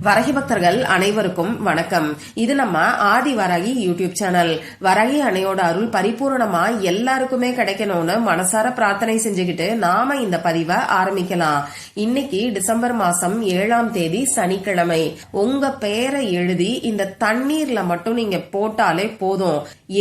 வரகி பக்தர்கள் அனைவருக்கும் வணக்கம். இது நம்ம ஆதி வராகி யூடியூப் சேனல். வரகி அணையோட அருள் பரிபூர்ணமா எல்லாருக்குமே கிடைக்கணும்னு மனசார பிரார்த்தனை செஞ்சுக்கிட்டு நாம இந்த பதிவை ஆரம்பிக்கலாம். இன்னைக்கு டிசம்பர் மாசம் 7ஆம் தேதி சனிக்கிழமை. உங்க பெயரை எழுதி இந்த தண்ணீர்ல மட்டும் நீங்க போட்டாலே போதும்.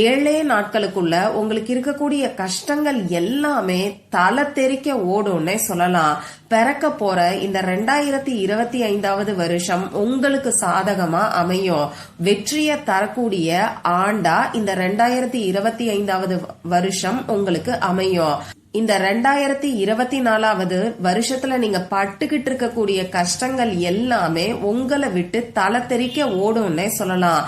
7 நாட்களுக்குள்ள உங்களுக்கு இருக்கக்கூடிய கஷ்டங்கள் எல்லாமே தலை தெறிக்க ஓடும்னே சொல்லலாம். பிறக்க போற இந்த 2025வது வருஷம் உங்களுக்கு சாதகமா அமையும். வெற்றியை தரக்கூடிய ஆண்டா இந்த 2025வது வருஷம் உங்களுக்கு அமையும். இந்த 2024வது வருஷத்துல நீங்க பட்டுக்கிட்டு இருக்கக்கூடிய கஷ்டங்கள் எல்லாமே உங்களை விட்டு தலை தெறிக்க ஓடும்னே சொல்லலாம்.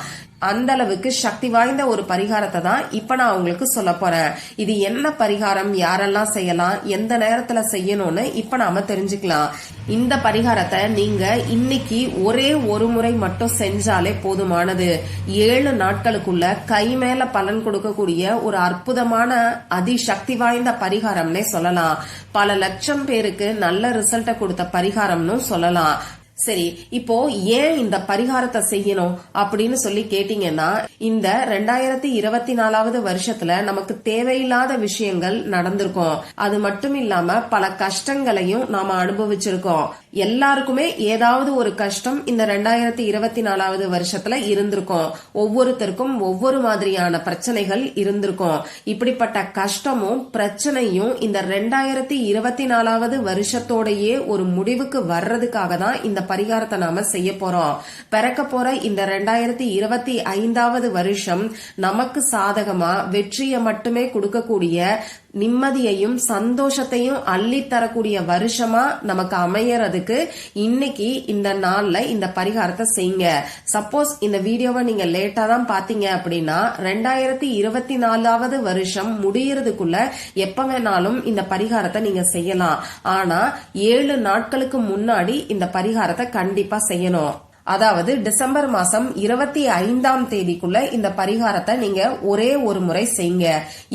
அந்த அளவுக்கு சக்தி வாய்ந்த ஒரு பரிகாரத்தை தான் இப்ப நான் உங்களுக்கு சொல்ல போறேன். இது என்ன பரிகாரம், யாரெல்லாம் செய்யலாம், எந்த நேரத்துல செய்யணும்னு இப்ப நாம தெரிஞ்சுக்கலாம். இந்த பரிகாரத்தை நீங்க இன்னைக்கு ஒரே ஒரு முறை மட்டும் செஞ்சாலே போதுமானது. 7 நாட்களுக்குள்ள கை மேல பலன் கொடுக்கக்கூடிய ஒரு அற்புதமான அதிசக்தி வாய்ந்த பரிகாரம்னே சொல்லலாம். பல லட்சம் பேருக்கு நல்ல ரிசல்ட்டை கொடுத்த பரிகாரம்னு சொல்லலாம். சரி, இப்போ ஏன் இந்த பரிகாரத்தை செய்யணும் அப்படின்னு சொல்லி கேட்டீங்கன்னா, இந்த 2024வது வருஷத்துல நமக்கு தேவையில்லாத விஷயங்கள் நடந்திருக்கும். அது மட்டும் இல்லாம பல கஷ்டங்களையும் நாம அனுபவிச்சிருக்கோம். எல்லாருக்குமே ஏதாவது ஒரு கஷ்டம் இந்த 2024வது வருஷத்துல இருந்திருக்கும். ஒவ்வொருத்தருக்கும் ஒவ்வொரு மாதிரியான பிரச்சனைகள் இருந்திருக்கும். இப்படிப்பட்ட கஷ்டமும் பிரச்சனையும் இந்த 2024வது வருஷத்தோடயே ஒரு முடிவுக்கு வர்றதுக்காக தான் இந்த பரிகாரத்தை நாம செய்ய போறோம். பிறக்க போற இந்த 2025வது வருஷம் நமக்கு சாதகமா வெற்றியை மட்டுமே கொடுக்கக்கூடிய, நிம்மதியையும் சந்தோஷத்தையும் அள்ளி தரக்கூடிய வருஷமா நமக்கு அமையறதுக்கு இன்னைக்கு இந்த நாள்ல இந்த பரிகாரத்தை செய்யுங்க. சப்போஸ் இந்த வீடியோவை நீங்க லேட்டா தான் பாத்தீங்க அப்படின்னா 2024வது வருஷம் முடியறதுக்குள்ள எப்ப வேணாலும் இந்த பரிகாரத்தை நீங்க செய்யலாம். ஆனா 7 நாட்களுக்கு முன்னாடி இந்த பரிகாரத்தை கண்டிப்பா செய்யணும். அதாவது டிசம்பர் மாசம் 25ஆம் தேதிக்குள்ள இந்த பரிகாரத்தை நீங்க ஒரே ஒரு முறை செய்யுங்க.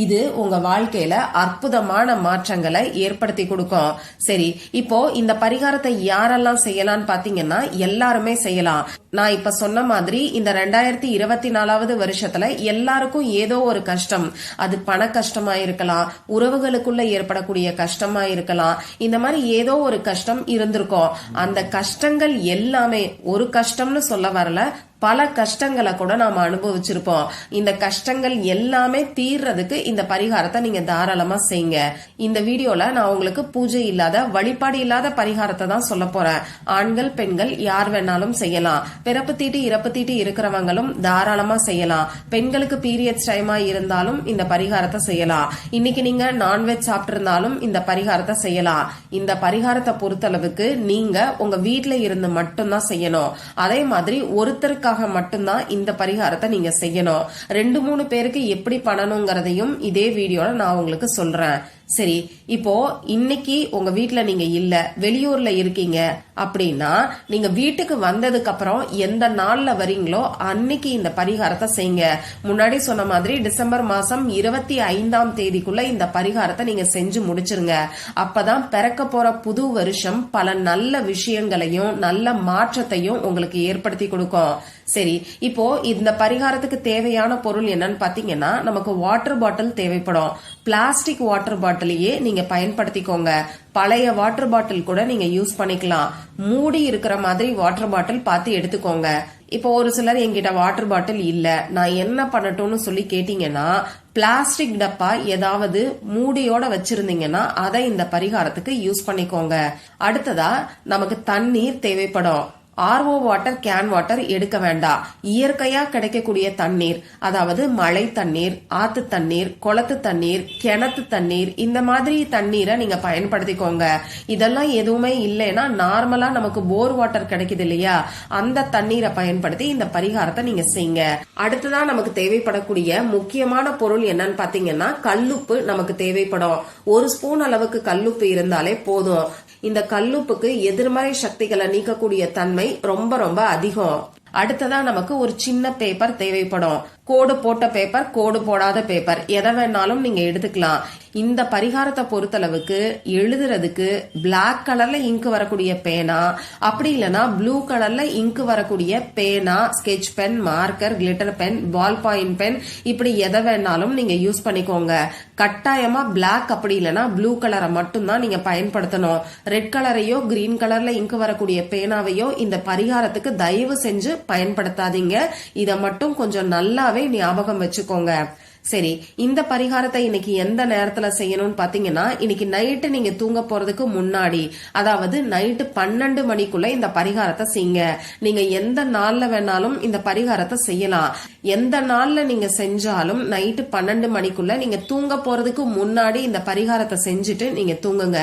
இது உங்க வாழ்க்கையில அற்புதமான மாற்றங்களை ஏற்படுத்தி கொடுக்கும். சரி, இப்போ இந்த பரிகாரத்தை யாரெல்லாம் செய்யலாம்னு பாத்தீங்கன்னா எல்லாருமே செய்யலாம். நான் இப்ப சொன்ன மாதிரி இந்த 2024வது வருஷத்துல எல்லாருக்கும் ஏதோ ஒரு கஷ்டம், அது பண கஷ்டமா இருக்கலாம், உறவுகளுக்குள்ள ஏற்படக்கூடிய கஷ்டமா இருக்கலாம், இந்த மாதிரி ஏதோ ஒரு கஷ்டம் இருந்திருக்கும். அந்த கஷ்டங்கள் எல்லாமே, ஒரு கஷ்டம்னு சொல்ல வரல, பல கஷ்டங்களை கூட நாம அனுபவிச்சிருப்போம். இந்த கஷ்டங்கள் எல்லாமே தீர்றதுக்கு இந்த பரிகாரத்தை நீங்க தாராளமா செய்யுங்க. இந்த வீடியோல நான் உங்களுக்கு பூஜை இல்லாத, வழிபாடு இல்லாத பரிகாரத்தை தான் சொல்ல போறேன். ஆண்கள் பெண்கள் யார் வேணாலும் செய்யலாம். பிறப்பு தீட்டு இறப்பு தீட்டு இருக்கிறவங்களும் தாராளமா செய்யலாம். பெண்களுக்கு பீரியட்ஸ் டைமா இருந்தாலும் இந்த பரிகாரத்தை செய்யலாம். இன்னைக்கு நீங்க நான்வெஜ் சாப்பிட்டு இருந்தாலும் இந்த பரிகாரத்தை செய்யலாம். இந்த பரிகாரத்தை பொறுத்தளவுக்கு நீங்க உங்க வீட்டுல இருந்து மட்டும்தான் செய்யணும். அதே மாதிரி ஒருத்தருக்கு மட்டும்தான் இந்த பரிகாரத்தை நீங்க செய்யணும். 2-3 பேருக்கு எப்படி பண்ணணுங்கிறதையும் இதே வீடியோல நான் உங்களுக்கு சொல்றேன். சரி, இப்போ இன்னைக்கு உங்க வீட்டுல நீங்க இல்ல, வெளியூர்ல இருக்கீங்க அப்படின்னா நீங்க வீட்டுக்கு வந்ததுக்கு அப்புறம் எந்த நாள்ல வரீங்களோ அன்னைக்கு இந்த பரிகாரத்தை செய்யுங்க. முன்னாடி சொன்ன மாதிரி டிசம்பர் மாசம் 25ஆம் தேதிக்குள்ள இந்த பரிகாரத்தை நீங்க செஞ்சு முடிச்சிருங்க. அப்பதான் பிறக்க போற புது வருஷம் பல நல்ல விஷயங்களையும் நல்ல மாற்றத்தையும் உங்களுக்கு ஏற்படுத்தி கொடுக்கும். சரி, இப்போ இந்த பரிகாரத்துக்கு தேவையான பொருள் என்னன்னு பாத்தீங்கன்னா, நமக்கு வாட்டர் பாட்டில் தேவைப்படும். பிளாஸ்டிக் வாட்டர் பாட்டிலையே நீங்க பயன்படுத்திக்கோங்க. பழைய வாட்டர் பாட்டில் கூட நீங்க யூஸ் பண்ணிக்கலாம். மூடி இருக்கிற மாதிரி வாட்டர் பாட்டில் பார்த்து எடுத்துக்கோங்க. இப்போ ஒரு சிலர் என்கிட்ட வாட்டர் பாட்டில் இல்ல, நான் என்ன பண்ணட்டும்னு சொல்லி கேட்டீங்கன்னா, பிளாஸ்டிக் டப்பா ஏதாவது மூடியோட வச்சிருந்தீங்கன்னா அதை இந்த பரிகாரத்துக்கு யூஸ் பண்ணிக்கோங்க. அடுத்ததா நமக்கு தண்ணீர் தேவைப்படும். RO வாட்டர், கேன் வாட்டர் எடுக்க வேண்டாம். இயற்கையா கிடைக்கக்கூடிய தண்ணீர், அதாவது மழை தண்ணீர், ஆத்து தண்ணீர், குளத்து தண்ணீர், கிணத்து தண்ணீர், இந்த மாதிரி தண்ணீரை நீங்க பயன்படுத்திக்கோங்க. இதெல்லாம் எதுவுமே இல்லைன்னா நார்மலா நமக்கு போர் வாட்டர் கிடைக்குது இல்லையா, அந்த தண்ணீரை பயன்படுத்தி இந்த பரிகாரத்தை நீங்க செய்யுங்க. அடுத்ததான் நமக்கு தேவைப்படக்கூடிய முக்கியமான பொருள் என்னன்னு பாத்தீங்கன்னா, கல்லுப்பு நமக்கு தேவைப்படும். 1 ஸ்பூன் அளவுக்கு கல்லுப்பு இருந்தாலே போதும். இந்த கல்லுப்புக்கு எதிர்மறை சக்திகளை நீக்கக்கூடிய தன்மை ரொம்ப ரொம்ப அதிகம். அடுத்ததா நமக்கு ஒரு சின்ன பேப்பர் தேவைப்படும். கோடு போட்ட பேப்பர், கோடு போடாத பேப்பர், எதை வேணாலும் நீங்க எடுத்துக்கலாம். இந்த பரிகாரத்தை பொறுத்தளவுக்கு எழுதுறதுக்கு பிளாக் கலர்ல இங்கு வரக்கூடிய பேனா, அப்படி இல்லைன்னா ப்ளூ கலர்ல இங்கு வரக்கூடிய பேனா, sketch pen, marker, glitter pen, ballpoint pen, இப்படி எதை வேணாலும் நீங்க யூஸ் பண்ணிக்கோங்க. கட்டாயமா பிளாக் அப்படி இல்லைன்னா ப்ளூ கலரை மட்டும்தான் நீங்க பயன்படுத்தணும். ரெட் கலரையோ கிரீன் கலர்ல இங்கு வரக்கூடிய பேனாவையோ இந்த பரிகாரத்துக்கு தயவு செஞ்சு பயன்படுத்தாதீங்க. இத மட்டும் கொஞ்சம் நல்லாவே ஞாபகம் வச்சுக்கோங்க. சரி, இந்த பரிகாரத்தை இன்னைக்கு எந்த நேரத்துல செய்யணும்னு பாத்தீங்கன்னா, இன்னைக்கு நைட்டு நீங்க தூங்க போறதுக்கு முன்னாடி, அதாவது நைட்டு 12 மணிக்குள்ள இந்த பரிகாரத்தை செய்யுங்க. நீங்க எந்த நாள்ல வேணாலும் இந்த பரிகாரத்தை செய்யலாம். எந்த நாள்ல நீங்க செஞ்சாலும் நைட்டு 12 மணிக்குள்ள நீங்க தூங்க போறதுக்கு முன்னாடி இந்த பரிகாரத்தை செஞ்சுட்டு நீங்க தூங்குங்க.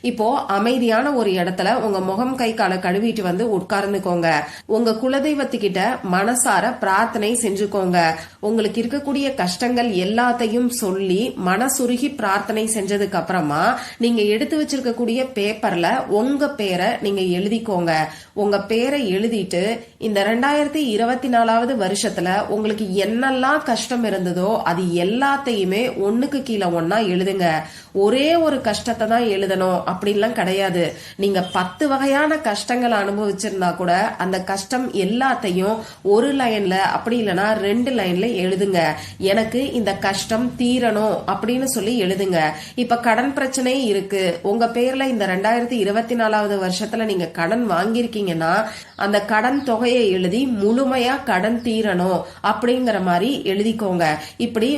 இப்போ அமைதியான ஒரு இடத்துல உங்க முகம் கை காலை கழுவிட்டு வந்து உட்கார்ந்துக்கோங்க. உங்க குலதெய்வத்துக்கிட்ட மனசார பிரார்த்தனை செஞ்சுக்கோங்க. உங்களுக்கு இருக்கக்கூடிய கஷ்டங்கள் எல்லாத்தையும் சொல்லி மனசுருகி பிரார்த்தனை செஞ்சதுக்கு அப்புறமா நீங்க எடுத்து வச்சிருக்கக்கூடிய பேப்பர்ல உங்க பேரை நீங்க எழுதிக்கோங்க. உங்க பேரை எழுதிட்டு இந்த 2024வது வருஷத்துல உங்களுக்கு என்னெல்லாம் கஷ்டம் இருந்ததோ அது எல்லாத்தையுமே ஒண்ணுக்கு கீழே ஒன்னா எழுதுங்க. ஒரே ஒரு கஷ்டத்தை தான் எழுதணும் அப்படின்லாம் கிடையாது. நீங்க 10 வகையான கஷ்டங்கள் அனுபவிச்சிருந்தா கூட அந்த கஷ்டம் எல்லாத்தையும் ஒரு லைன்ல அப்படி இல்லைன்னா 2 லைன்ல எழுதுங்க. எனக்கு இந்த கஷ்டம் தீரணும் அப்படின்னு சொல்லி எழுதுங்க. இப்ப கடன் பிரச்சனை இருக்கு, உங்க பேர்ல இந்த 2024வது வருஷத்துல நீங்க கடன் வாங்கியிருக்கீங்கன்னா அந்த கடன் தொகையை எழுதி முழுமையா கடன் தீரணும் அப்படிங்கிற மாதிரி எழுதிக்கோங்க. இப்படி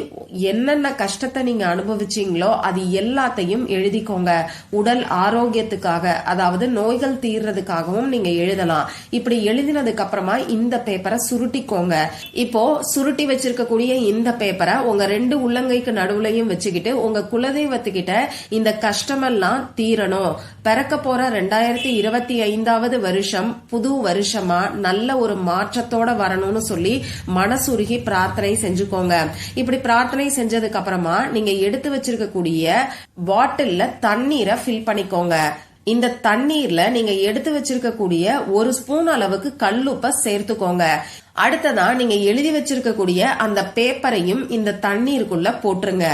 என்னென்ன கஷ்டத்தை நீங்க அனுபவிச்சீங்களோ அது எல்லாத்தையும் எழுதிக்கோங்க. உடல் ஆரோக்கியத்துக்காக, அதாவது நோய்கள் தீர்றதுக்காகவும் நீங்க எழுதலாம். இப்படி எழுதினதுக்கு அப்புறமா இந்த பேப்பரை சுருட்டிக்கோங்க. இப்போ சுருட்டி வச்சிருக்கக்கூடிய இந்த பேப்பரை உங்க 2 உள்ளங்கைக்கு நடுவுலையும் வச்சுக்கிட்டு உங்க குலதெய்வத்துக்கிட்ட இந்த கஷ்டமெல்லாம் தீரணும், பிறக்க போற 2025வது வருஷம் புது வருஷமா நல்ல ஒரு மாற்றத்தோட வரணும்னு சொல்லி மனசுருகி பிரார்த்தனை செஞ்சுக்கோங்க. இப்படி பிரார்த்தனை செஞ்சதுக்கு அப்புறமா நீங்க எடுத்து வச்சிருக்கக்கூடிய பாட்டில்ல தண்ணீரை ஃபில் பண்ணிக்கோங்க. இந்த தண்ணீர்ல நீங்க எடுத்து வச்சிருக்கக்கூடிய 1 ஸ்பூன் அளவுக்கு கல்லுப்பை சேர்த்துக்கோங்க. அடுத்ததா நீங்க எழுதி வச்சிருக்கக்கூடிய அந்த பேப்பரையும் இந்த தண்ணீருக்குள்ள போட்டுருங்க.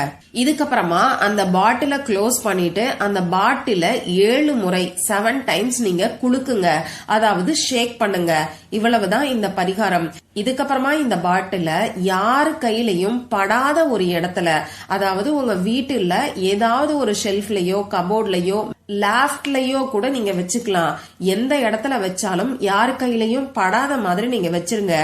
இதுக்கப்புறமா அந்த பாட்டில க்ளோஸ் பண்ணிட்டு அந்த பாட்டில 7 முறை 7 டைம்ஸ் நீங்க குலுக்குங்க, அதாவது ஷேக் பண்ணுங்க. இவ்வளவுதான் இந்த பரிகாரம். இதுக்கப்புறமா இந்த பாட்டில யாரு கையிலையும் படாத ஒரு இடத்துல, அதாவது உங்க வீட்டுல ஏதாவது ஒரு ஷெல்ஃப்லயோ கபோர்ட்லயோ லாஃப்ட்லயோ கூட நீங்க வச்சுக்கலாம். எந்த இடத்துல வச்சாலும் யாரு கையிலையும் படாத மாதிரி நீங்க வச்சிருங்க.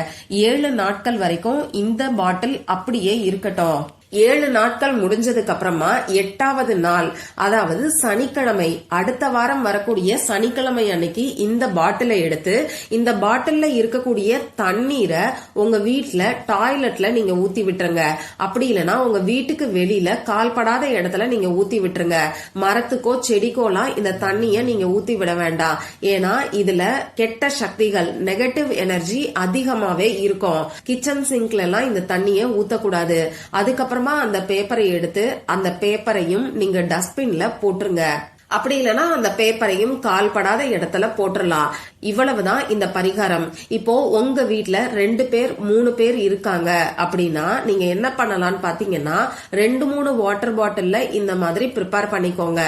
7 நாட்கள் வரைக்கும் இந்த பாட்டில் அப்படியே இருக்கட்டும். 7 நாட்கள் முடிஞ்சதுக்கு அப்புறமா 8வது நாள், அதாவது சனிக்கிழமை, அடுத்த வாரம் வரக்கூடிய சனிக்கிழமை அன்னைக்கு இந்த பாட்டிலை எடுத்து இந்த பாட்டில்ல இருக்கக்கூடிய தண்ணீரை உங்க வீட்டுல டாய்லெட்ல நீங்க ஊத்தி விட்டுருங்க. அப்படி இல்லைன்னா உங்க வீட்டுக்கு வெளியில கால்படாத இடத்துல நீங்க ஊத்தி விட்டுருங்க. மரத்துக்கோ செடிக்கோலாம் இந்த தண்ணிய நீங்க ஊத்தி விட வேண்டாம். ஏன்னா இதுல கெட்ட சக்திகள், நெகட்டிவ் எனர்ஜி அதிகமாவே இருக்கும். கிச்சன் சிங்க்ல எல்லாம் இந்த தண்ணிய ஊத்தக்கூடாது. அதுக்கப்புறம் அந்த பேப்பரை எடுத்து அந்த பேப்பரையும் நீங்க டஸ்ட்பின்ல போட்டுருங்க. அப்படி இல்லைன்னா அந்த பேப்பரையும் கால்படாத இடத்துல போட்டுடலாம். இவ்வளவுதான் இந்த பரிகாரம். இப்போ உங்க வீட்டுல 2 பேர் 3 பேர் இருக்காங்க அப்படின்னா நீங்க என்ன பண்ணலாம்னு பாத்தீங்கன்னா 2-3 வாட்டர் பாட்டில்ல இந்த மாதிரி ப்ரிப்பேர் பண்ணிக்கோங்க.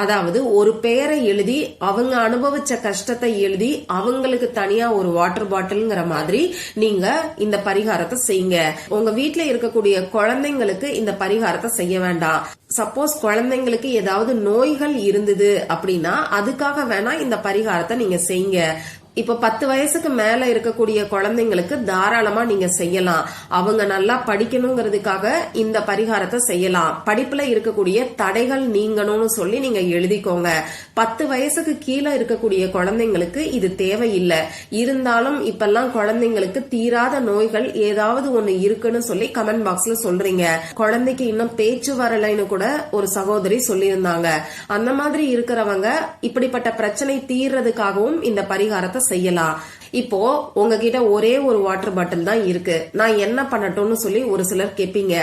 அதாவது ஒரு பேரை எழுதி அவங்க அனுபவிச்ச கஷ்டத்தை எழுதி அவங்களுக்கு தனியா ஒரு வாட்டர் பாட்டில்ங்கிற மாதிரி நீங்க இந்த பரிகாரத்தை செய்யுங்க. உங்க வீட்டுல இருக்கக்கூடிய குழந்தைங்களுக்கு இந்த பரிகாரத்தை செய்ய வேண்டாம். சப்போஸ் குழந்தைங்களுக்கு ஏதாவது நோய்கள் இருந்தது அப்படின்னா அதுக்காக வேணா இந்த பரிகாரத்தை நீங்க செய்யுங்க. இப்போ 10 வயசுக்கு மேல இருக்கக்கூடிய குழந்தைங்களுக்கு தாராளமா நீங்க செய்யலாம். அவங்க நல்லா படிக்கணுங்கிறதுக்காக இந்த பரிகாரத்தை செய்யலாம். படிப்புல இருக்கக்கூடிய தடைகள் நீங்கணும்னு சொல்லி நீங்க எழுதிக்கோங்க. 10 வயசுக்கு கீழே இருக்கக்கூடிய குழந்தைங்களுக்கு இது தேவையில்லை. இருந்தாலும் இப்பெல்லாம் குழந்தைங்களுக்கு தீராத நோய்கள் ஏதாவது ஒண்ணு இருக்குன்னு சொல்லி கமெண்ட் பாக்ஸ்ல சொல்றீங்க. குழந்தைக்கு இன்னும் பேச்சு வரலைன்னு கூட ஒரு சகோதரி சொல்லியிருந்தாங்க. அந்த மாதிரி இருக்கிறவங்க இப்படிப்பட்ட பிரச்சனை தீர்றதுக்காகவும் இந்த பரிகாரத்தை செய்யலாம். இப்போ உங்ககிட்ட ஒரே ஒரு வாட்டர் பாட்டில் தான் இருக்கு, நான் என்ன பண்ணட்டும்னு சொல்லி ஒரு சிலர் கேட்பீங்க.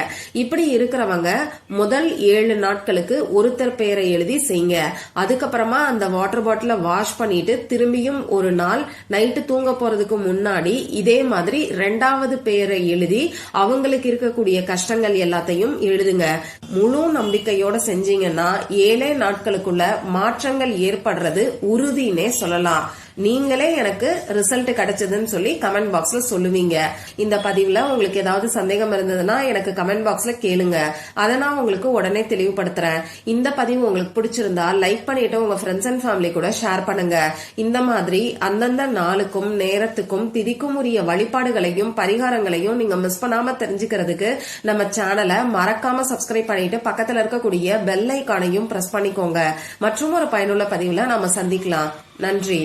இப்படி இருக்கிறவங்க முதல் 7 நாட்களுக்கு ஒருத்தர் பெயரை எழுதி செய்யுங்க. அதுக்கப்புறமா அந்த வாட்டர் பாட்டில வாஷ் பண்ணிட்டு திரும்பியும் ஒரு நாள் நைட்டு தூங்க போறதுக்கு முன்னாடி இதே மாதிரி 2வது பெயரை எழுதி அவங்களுக்கு இருக்கக்கூடிய கஷ்டங்கள் எல்லாத்தையும் எழுதுங்க. முழு நம்பிக்கையோட செஞ்சீங்கன்னா 7 நாட்களுக்குள்ள மாற்றங்கள் ஏற்படுறது உறுதினே சொல்லலாம். நீங்களே எனக்கு ரிசல்ட் கிடைச்சதுன்னு சொல்லி கமெண்ட் பாக்ஸ்ல சொல்லுவீங்க. இந்த பதிவுல உங்களுக்கு ஏதாவது சந்தேகம் இருந்ததுன்னா எனக்கு கமெண்ட் பாக்ஸ்ல கேளுங்க, அதை நான் உங்களுக்கு உடனே தெளிவுபடுத்துறேன். இந்த பதிவு உங்களுக்கு பிடிச்சிருந்தா லைக் பண்ணிட்டு உங்க ஃப்ரெண்ட்ஸ் அண்ட் ஃபேமிலி கூட ஷேர் பண்ணுங்க. இந்த மாதிரி அந்தந்த நாளுக்கும் நேரத்துக்கும் திதிக்கும் உரிய வழிபாடுகளையும் பரிகாரங்களையும் நீங்க மிஸ் பண்ணாம தெரிஞ்சுக்கிறதுக்கு நம்ம சேனலை மறக்காம சப்ஸ்கிரைப் பண்ணிட்டு பக்கத்துல இருக்கக்கூடிய பெல் ஐகானையும் பிரஸ் பண்ணிக்கோங்க. மற்றும் ஒரு பயனுள்ள பதிவுல நாம சந்திக்கலாம். நன்றி.